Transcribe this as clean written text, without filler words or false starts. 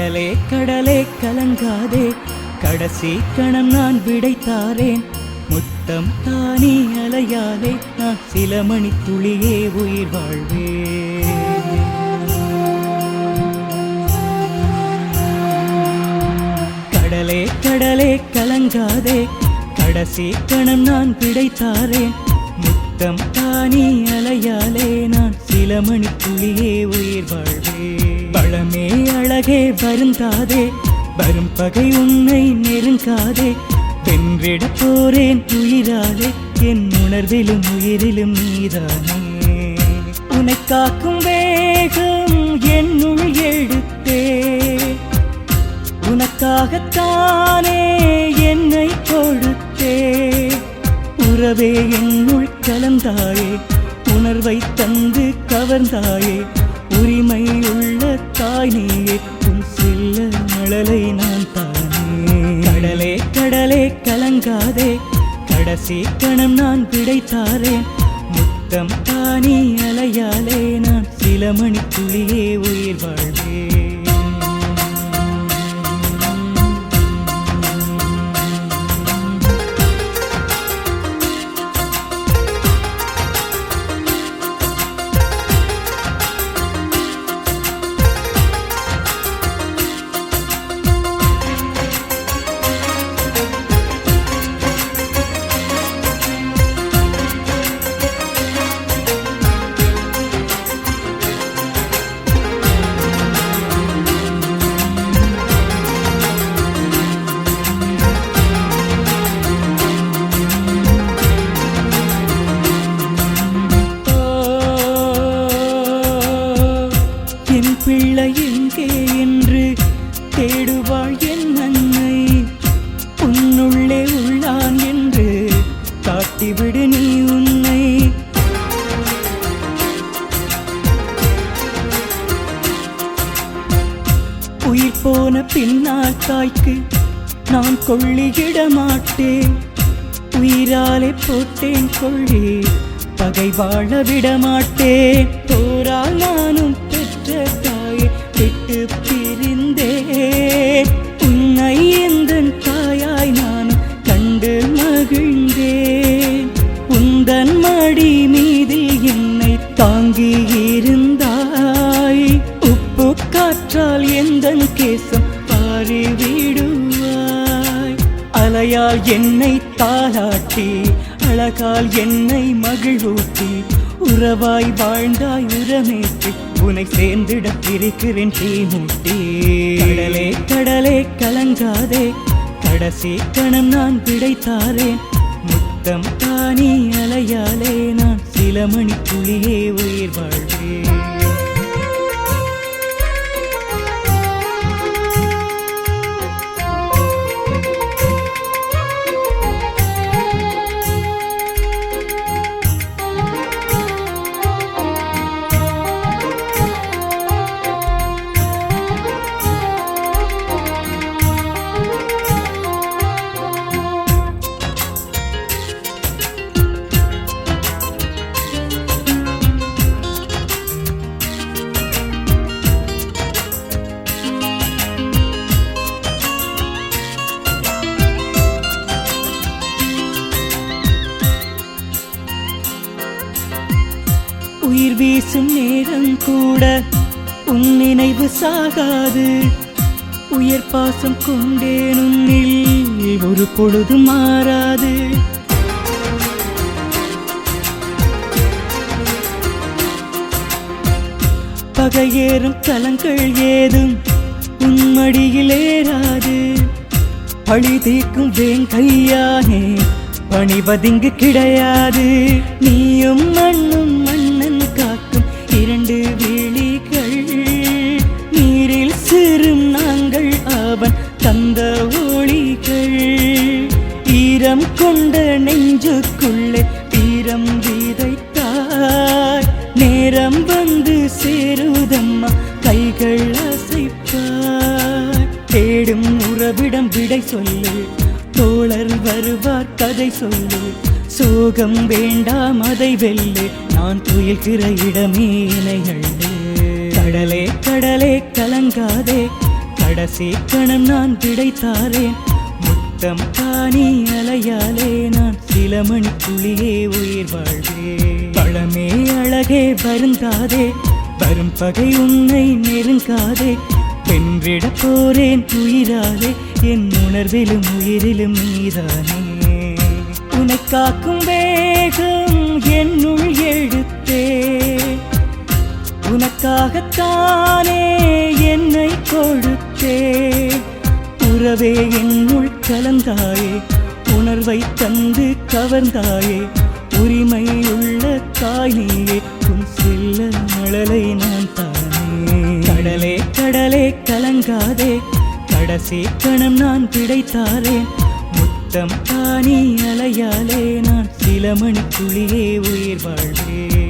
கடலே கடலே கலங்காதே, கடைசி கணம் நான் விடைத்தாரேன். முத்தம் தானி அலையாலே நான் சில மணி துளியே உயிர் வாழ்வேன். கடலே கடலே கலங்காதே, கடைசி கணம் நான் விடைத்தாரேன். முத்தம் தானி அலையாலே நான் சில மணி துளியே உயிர் வாழ்வேன். பழமே அழகே வருந்தாதே, வரும் பகை உன்னை நெருங்காதே. வென்றிட போறேன் உயிராலே, என் உணர்விலும் உயிரிலும் நீதானே. உன்னை காக்கும் வேகம் என்னுள் எடுத்தே, உனக்காகத்தானே என்னை கொடுத்தே. உறவே என்னுள் கலந்தாயே, உணர்வை தந்து கவர்ந்தாயே. உரிமை உள்ள தாய் நீயே, உன் செல்ல மழலை நான் தானே. கடலே கடலே கலங்காதே, கடைசி கணம் நான் விடைத்தாரேன். முத்தம் தானி அலையாலே நான் சில மணி துளியே உயிர் வாழ்வேன். பிள்ளை எங்கே என்று தேடுவாள் என் அன்னை. உன்னுள்ளே உள்ளான் என்று காட்டிவிடு நீ உன்னை. உயிர் போன பின்னால் தாய்க்கு நான் கொள்ளியிட மாட்டேன். உயிராலே போட்டேன் கொள்ளி, பகை வாழ விட மாட்டேன். போரால் நானும் தாயை விட்டு பிரிந்தேன். உன்னை எந்தன் தாயாய் நான் கண்டு மகிழ்ந்தேன். உந்தன் மடி மீது என்னை தாங்கி இருந்தாய். உப்பு காற்றால் எந்தன் கேசம் பாரி விடுவாய். அலையால் என்னை தாளாட்டி, அழகால் என்னை மகிழ்வூட்டி. உறவாய் வாழ்ந்தாய் உரமேற்றி, உன்னை சேர்ந்திட பிரிக்கிறேன் தீ மூட்டி. கடலே கடலே கலங்காதே, கடைசி கணம் நான் விடைத்தாரேன். முத்தம் தானி அலையாலே நான் சில மணி துளியே உயிர் வாழ்வேன். உயிர் வீசும் நேரம் கூட உன் நினைவு சாகாது. உயர் பாசம் கொண்டேன் உன்னில், ஒரு பொழுது மாறாது. பகையேறும் கலங்கள் ஏதும் உன் மடியில் ஏறாது. பழி தீர்க்கும் வேங்கையானே, பணிவதிங்கு கிடையாது. நீயும் மண்ணும் மன்னன் காக்கும் இரண்டு விழிகள். நீரில் சிறும் நாங்கள் அவன் தந்த ஒளிகள். ஈரம் கொண்ட நெஞ்சுக்குள்ளே வீரம் விதைத்தாய். நேரம் வந்து சேருதம்மா கைகள் அசைப்பாய். தேடும் உறவிடம் விடை சொல்லு, தோழர் வருவார் கதை சொல்லு. சோகம் வேண்டாம் அதை வெல்லு, நான் துயில்கிற இடமே இணைகள். கடலே கடலே கலங்காதே, கடைசி கணம் நான் கிடைத்தாரேன் முத்தம் தானி அலையாலே நான் சில மணிக்குள்ளியே உயிர் வாழ்வேன் பழமே அழகே வருந்தாதே வரும் பகை உன்னை நெருங்காதே வென்றிட போறேன் உயிராலே என் உணர்விலும் உயிரிலும் நீதானே உன்னை காக்கும் வேகம் என்னுள் எழுத்தே உனக்காகத்தானே என்னை கொடுத்தே உறவே என்னுள் கலந்தாயே உணர்வை தந்து கவர்ந்தாயே உரிமை உள்ள தாய் நீயே உன் செல்ல மழலை நான் தானே கடலே கடலே கலங்காதே கடைசி கணம் நான் கிடைத்தாரேன் முத்தம் தானி அலையாலே நான் சில மணிக்குள்ளியே உயிர் வாழ்வேன்